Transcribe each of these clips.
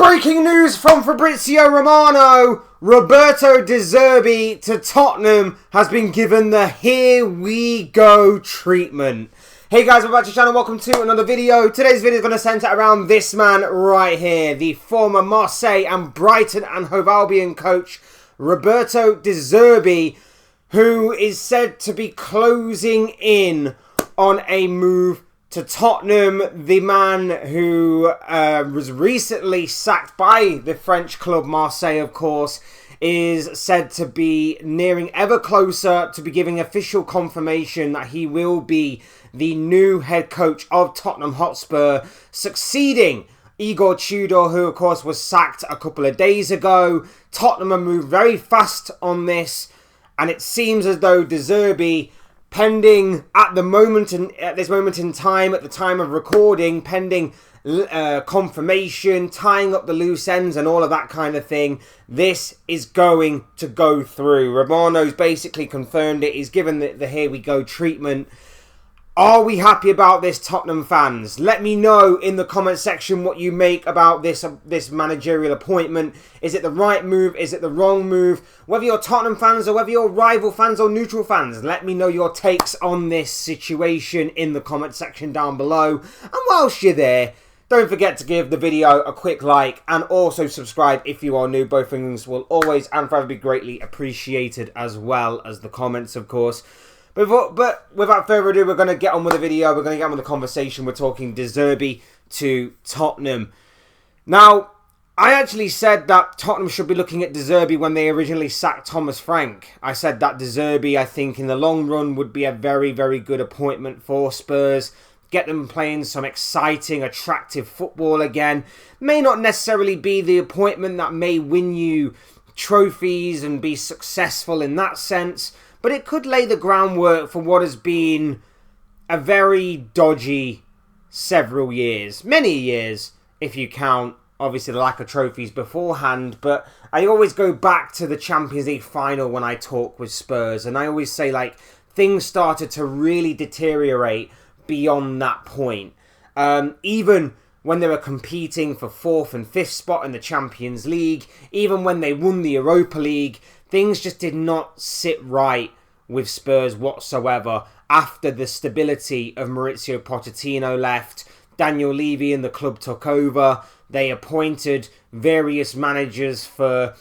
Breaking news from Fabrizio Romano. Roberto De Zerbi to Tottenham has been given the here we go treatment. Hey guys, welcome back to the channel. Welcome to another video. Today's video is going to centre around this man right here. The former Marseille and Brighton and Hove Albion coach, Roberto De Zerbi, who is said to be closing in on a move to Tottenham. The man who was recently sacked by the French club Marseille, of course, is said to be nearing ever closer to be giving official confirmation that he will be the new head coach of Tottenham Hotspur, succeeding Igor Tudor, who of course was sacked a couple of days ago. Tottenham have moved very fast on this, and it seems as though De Zerbi, pending at this moment in time, at the time of recording, pending confirmation, tying up the loose ends and all of that kind of thing, this is going to go through. Romano's basically confirmed it. He's given the here we go treatment. Are we happy about this, Tottenham fans? Let me know in the comment section what you make about this managerial appointment. Is it the right move? Is it the wrong move? Whether you're Tottenham fans or whether you're rival fans or neutral fans, let me know your takes on this situation in the comment section down below. And whilst you're there, don't forget to give the video a quick like and also subscribe if you are new. Both things will always and forever be greatly appreciated, as well as the comments, of course. But without further ado, we're going to get on with the video. We're going to get on with the conversation. We're talking De Zerbi to Tottenham. Now, I actually said that Tottenham should be looking at De Zerbi when they originally sacked Thomas Frank. I said that De Zerbi, I think, in the long run would be a very, very good appointment for Spurs. Get them playing some exciting, attractive football again. May not necessarily be the appointment that may win you trophies and be successful in that sense, but it could lay the groundwork for what has been a very dodgy several years. Many years, if you count, obviously, the lack of trophies beforehand. But I always go back to the Champions League final when I talk with Spurs. And I always say, like, things started to really deteriorate beyond that point. Even when they were competing for 4th and 5th spot in the Champions League, even when they won the Europa League, things just did not sit right with Spurs whatsoever after the stability of Maurizio Pochettino left. Daniel Levy and the club took over. They appointed various managers for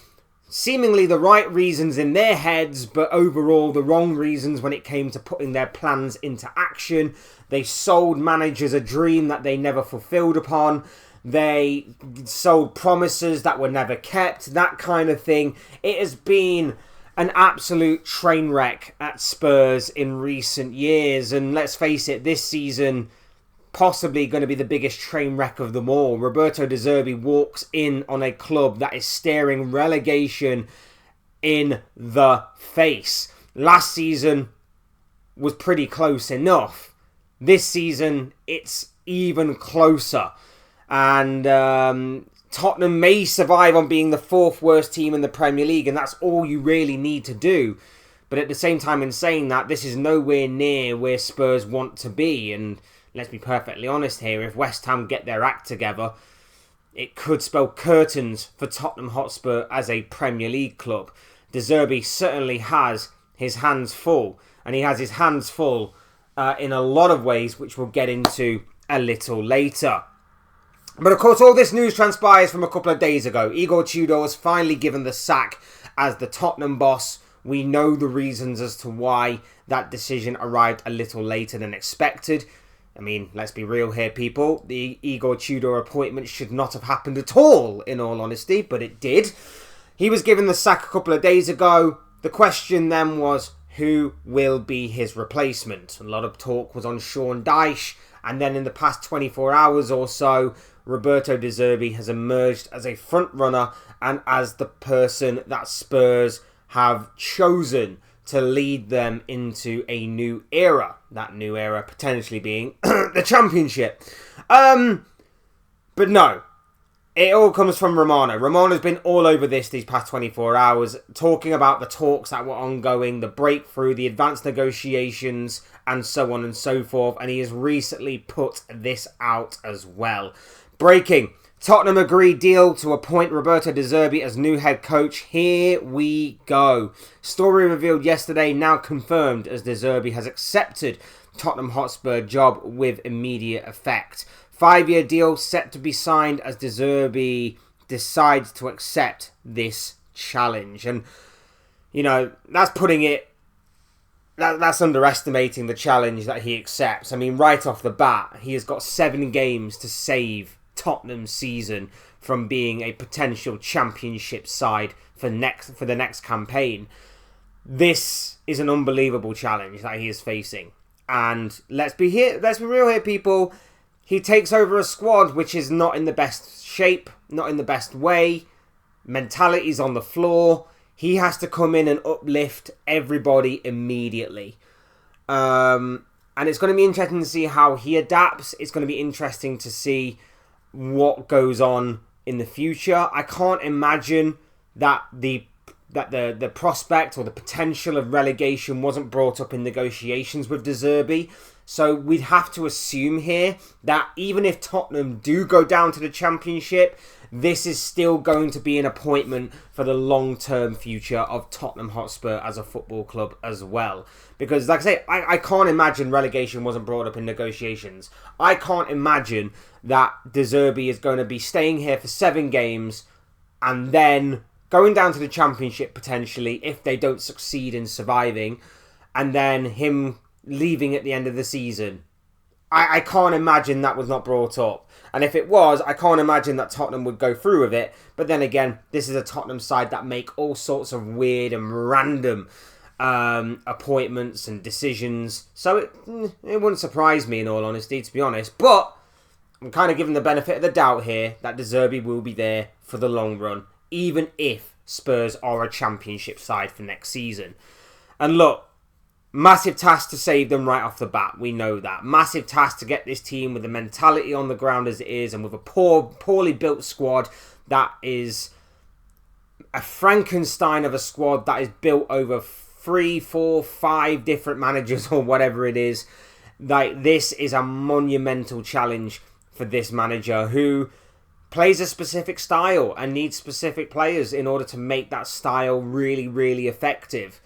seemingly the right reasons in their heads, but overall the wrong reasons when it came to putting their plans into action. They sold managers a dream that they never fulfilled upon. They sold promises that were never kept, that kind of thing. It has been an absolute train wreck at Spurs in recent years. And let's face it, this season, possibly going to be the biggest train wreck of them all. Roberto De Zerbi walks in on a club that is staring relegation in the face. Last season was pretty close enough. This season, it's even closer. And Tottenham may survive on being the 4th worst team in the Premier League, and that's all you really need to do. But at the same time, in saying that, this is nowhere near where Spurs want to be. And let's be perfectly honest here, if West Ham get their act together, it could spell curtains for Tottenham Hotspur as a Premier League club. De Zerbi certainly has his hands full, and he has his hands full in a lot of ways, which we'll get into a little later. But of course, all this news transpires from a couple of days ago. Igor Tudor was finally given the sack as the Tottenham boss. We know the reasons as to why that decision arrived a little later than expected. I mean, let's be real here, people. The Igor Tudor appointment should not have happened at all, in all honesty, but it did. He was given the sack a couple of days ago. The question then was, who will be his replacement? A lot of talk was on Sean Dyche, and then in the past 24 hours or so, Roberto De Zerbi has emerged as a front runner and as the person that Spurs have chosen to lead them into a new era. That new era potentially being the Championship. But no, it all comes from Romano. Romano's been all over these past 24 hours, talking about the talks that were ongoing, the breakthrough, the advanced negotiations, and so on and so forth. And he has recently put this out as well. Breaking: Tottenham agreed deal to appoint Roberto De Zerbi as new head coach. Here we go. Story revealed yesterday, now confirmed as De Zerbi has accepted Tottenham Hotspur job with immediate effect. 5-year deal set to be signed as De Zerbi decides to accept this challenge. And, you know, that's putting it... That's underestimating the challenge that he accepts. I mean, right off the bat, he has got 7 games to save Tottenham's season from being a potential championship side for the next campaign. This is an unbelievable challenge that he is facing. And let's be real here, people. He takes over a squad which is not in the best shape, not in the best way. Mentality's on the floor. He has to come in and uplift everybody immediately. And it's going to be interesting to see how he adapts. It's going to be interesting to see what goes on in the future. I can't imagine that the prospect or the potential of relegation wasn't brought up in negotiations with De Zerbi. So we'd have to assume here that even if Tottenham do go down to the Championship, this is still going to be an appointment for the long-term future of Tottenham Hotspur as a football club as well. Because, like I say, I can't imagine relegation wasn't brought up in negotiations. I can't imagine that De Zerbi is going to be staying here for 7 games and then going down to the Championship potentially if they don't succeed in surviving, and then him leaving at the end of the season. I can't imagine that was not brought up. And if it was, I can't imagine that Tottenham would go through with it. But then again, this is a Tottenham side that make all sorts of weird and random appointments and decisions. So it wouldn't surprise me, in all honesty, to be honest. But I'm kind of giving the benefit of the doubt here that De Zerbi will be there for the long run, even if Spurs are a Championship side for next season. And look, massive task to save them right off the bat. We know that. Massive task to get this team with the mentality on the ground as it is, and with a poorly built squad that is a Frankenstein of a squad that is built over 3, 4, 5 different managers or whatever it is. Like, this is a monumental challenge for this manager who plays a specific style and needs specific players in order to make that style really, really effective.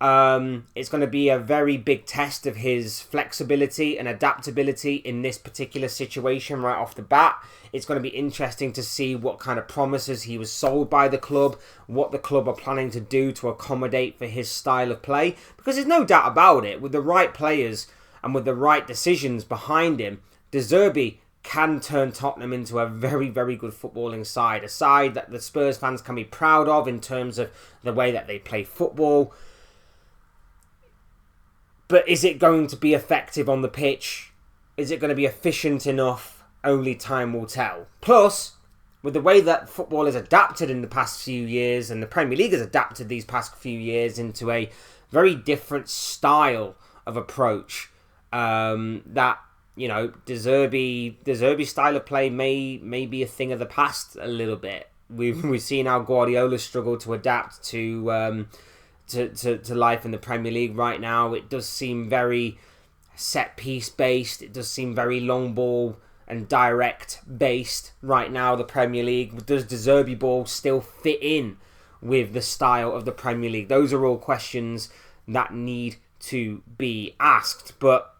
It's going to be a very big test of his flexibility and adaptability in this particular situation right off the bat. It's going to be interesting to see what kind of promises he was sold by the club, what the club are planning to do to accommodate for his style of play. Because there's no doubt about it, with the right players and with the right decisions behind him, De Zerbi can turn Tottenham into a very, very good footballing side. A side that the Spurs fans can be proud of in terms of the way that they play football. But is it going to be effective on the pitch? Is it going to be efficient enough? Only time will tell. Plus, with the way that football has adapted in the past few years, and the Premier League has adapted these past few years into a very different style of approach, that, you know, De Zerbi's style of play may be a thing of the past a little bit. We've seen how Guardiola struggled to adapt to life in the Premier League right now. It does seem very set piece based. It does seem very long ball and direct based right now, the Premier League. Does De Zerbi ball still fit in with the style of the Premier League? Those are all questions that need to be asked. But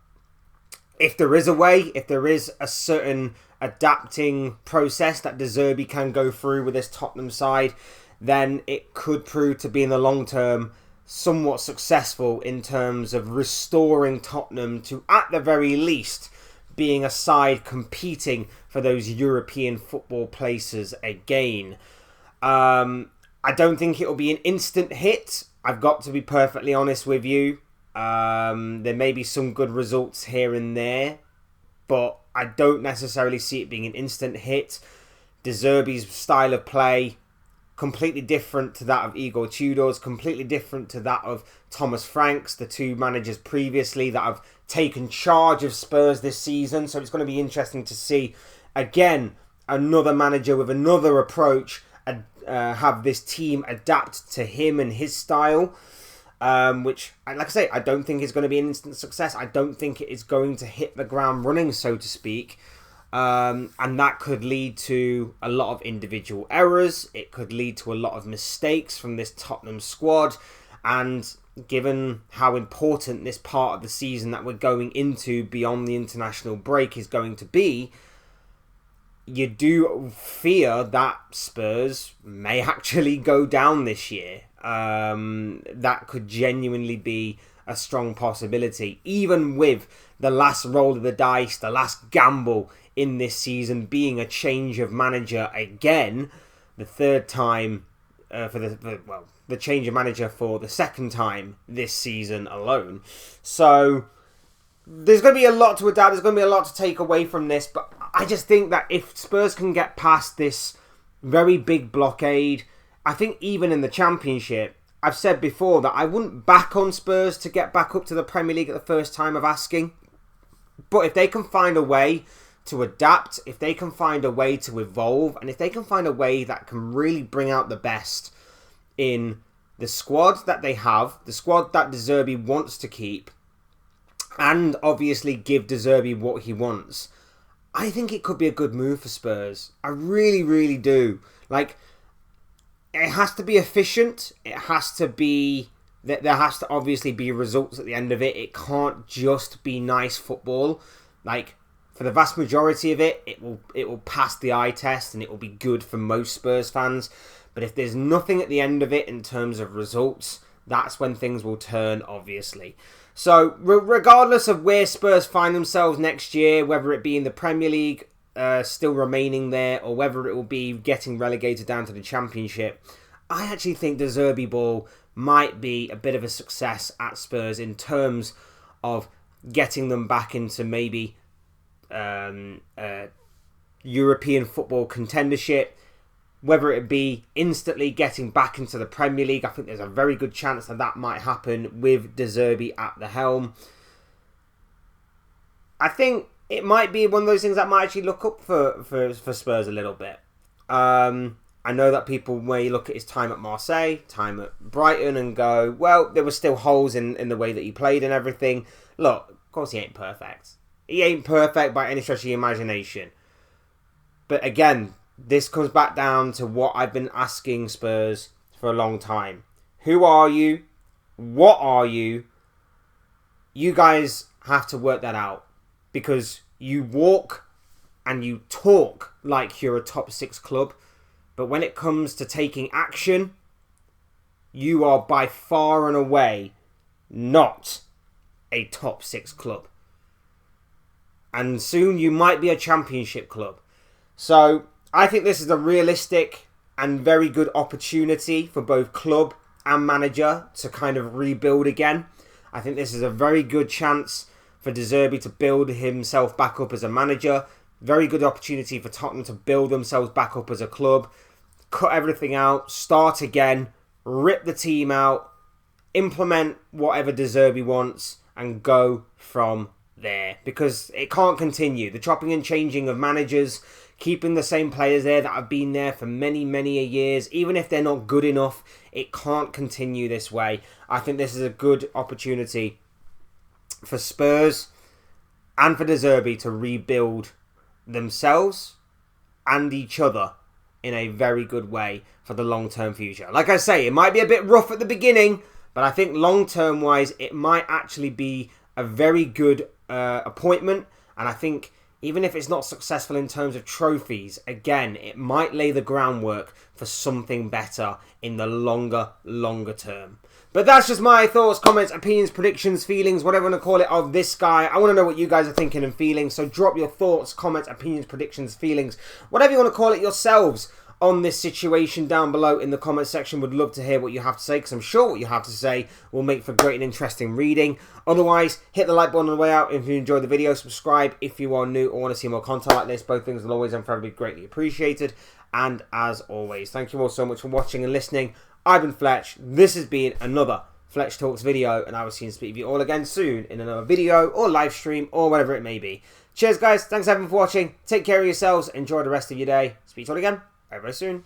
if there is a way, if there is a certain adapting process that De Zerbi can go through with this Tottenham side, then it could prove to be in the long term somewhat successful in terms of restoring Tottenham to, at the very least, being a side competing for those European football places again. I don't think it'll be an instant hit. I've got to be perfectly honest with you. There may be some good results here and there, but I don't necessarily see it being an instant hit. De Zerbi's style of play, completely different to that of Igor Tudor's, completely different to that of Thomas Frank's, the two managers previously that have taken charge of Spurs this season. So it's going to be interesting to see, again, another manager with another approach have this team adapt to him and his style, which, like I say, I don't think is going to be an instant success. I don't think it is going to hit the ground running, so to speak. And that could lead to a lot of individual errors. It could lead to a lot of mistakes from this Tottenham squad. And given how important this part of the season that we're going into beyond the international break is going to be, you do fear that Spurs may actually go down this year. That could genuinely be a strong possibility, even with the last roll of the dice, the last gamble in this season being a change of manager again, the third time the change of manager for the second time this season alone. So there's going to be a lot to adapt. There's going to be a lot to take away from this, but I just think that if Spurs can get past this very big blockade, I think even in the Championship, I've said before that I wouldn't back on Spurs to get back up to the Premier League at the first time of asking. But if they can find a way to adapt, if they can find a way to evolve, and if they can find a way that can really bring out the best in the squad that they have, the squad that De Zerbi wants to keep, and obviously give De Zerbi what he wants, I think it could be a good move for Spurs. I really, really do. Like, it has to be efficient. It has to be... There has to obviously be results at the end of it. It can't just be nice football. Like, for the vast majority of it, it will pass the eye test and it will be good for most Spurs fans. But if there's nothing at the end of it in terms of results, that's when things will turn, obviously. So, regardless of where Spurs find themselves next year, whether it be in the Premier League, still remaining there, or whether it will be getting relegated down to the Championship, I actually think De Zerbi ball might be a bit of a success at Spurs in terms of getting them back into maybe European football contendership. Whether it be instantly getting back into the Premier League, I think there's a very good chance that that might happen with De Zerbi at the helm. I think it might be one of those things that might actually look up for Spurs a little bit. I know that people may look at his time at Marseille, time at Brighton, and go, well, there were still holes in the way that he played and everything. Look, of course he ain't perfect. He ain't perfect by any stretch of the imagination. But again, this comes back down to what I've been asking Spurs for a long time. Who are you? What are you? You guys have to work that out. Because you walk and you talk like you're a top 6 club. But when it comes to taking action, you are by far and away not a top 6 club. And soon you might be a Championship club. So I think this is a realistic and very good opportunity for both club and manager to kind of rebuild again. I think this is a very good chance for De Zerbi to build himself back up as a manager. Very good opportunity for Tottenham to build themselves back up as a club. Cut everything out, start again, rip the team out, implement whatever De Zerbi wants, and go from there. Because it can't continue. The chopping and changing of managers, keeping the same players there that have been there for many, many years, even if they're not good enough, it can't continue this way. I think this is a good opportunity for Spurs and for De Zerbi to rebuild themselves and each other in a very good way for the long-term future. Like I say, it might be a bit rough at the beginning, but I think long-term wise, it might actually be a very good appointment. And I think even if it's not successful in terms of trophies, again, it might lay the groundwork for something better in the longer term. But that's just my thoughts, comments, opinions, predictions, feelings, whatever you want to call it, of this guy. I want to know what you guys are thinking and feeling. So drop your thoughts, comments, opinions, predictions, feelings, whatever you want to call it yourselves on this situation down below in the comment section. Would love to hear what you have to say, because I'm sure what you have to say will make for great and interesting reading. Otherwise, hit the like button on the way out if you enjoyed the video. Subscribe if you are new or want to see more content like this. Both things will always and forever be greatly appreciated. And as always, thank you all so much for watching and listening. I've been Fletch. This has been another Fletch Talks video, and I will see and speak with you all again soon in another video or live stream or whatever it may be. Cheers, guys. Thanks everyone for watching. Take care of yourselves. Enjoy the rest of your day. Speak to you all again very, very soon.